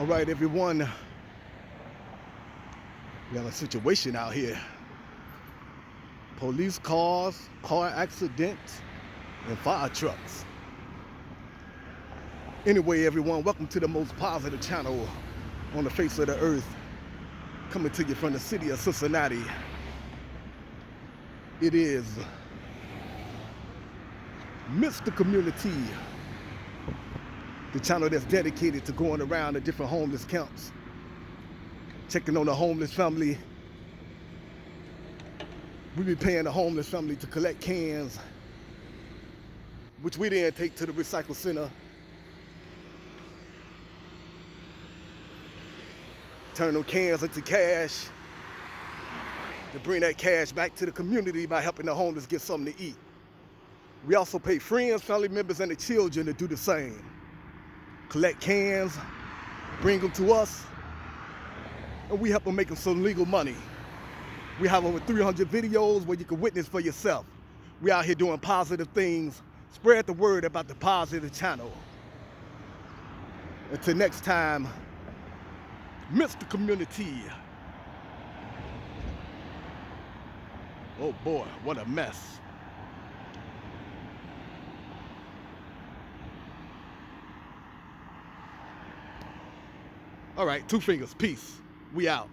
All right, everyone. We have a situation out here. Police cars, car accidents, and fire trucks. Anyway, everyone, welcome to the most positive channel on the face of the earth. Coming to you from the city of Cincinnati. It is Mr. Community, the channel that's dedicated to going around to different homeless camps, checking on the homeless family. We be paying the homeless family to collect cans, which we then take to the recycle center, turn them cans into cash, to bring that cash back to the community by helping the homeless get something to eat. We also pay friends, family members, and the children to do the same. Collect cans, bring them to us, and we help them make them some legal money. We have over 300 videos where you can witness for yourself. We out here doing positive things. Spread the word about the positive channel. Until next time, Mr. Community. Oh boy, what a mess. All right, two fingers, peace. We out.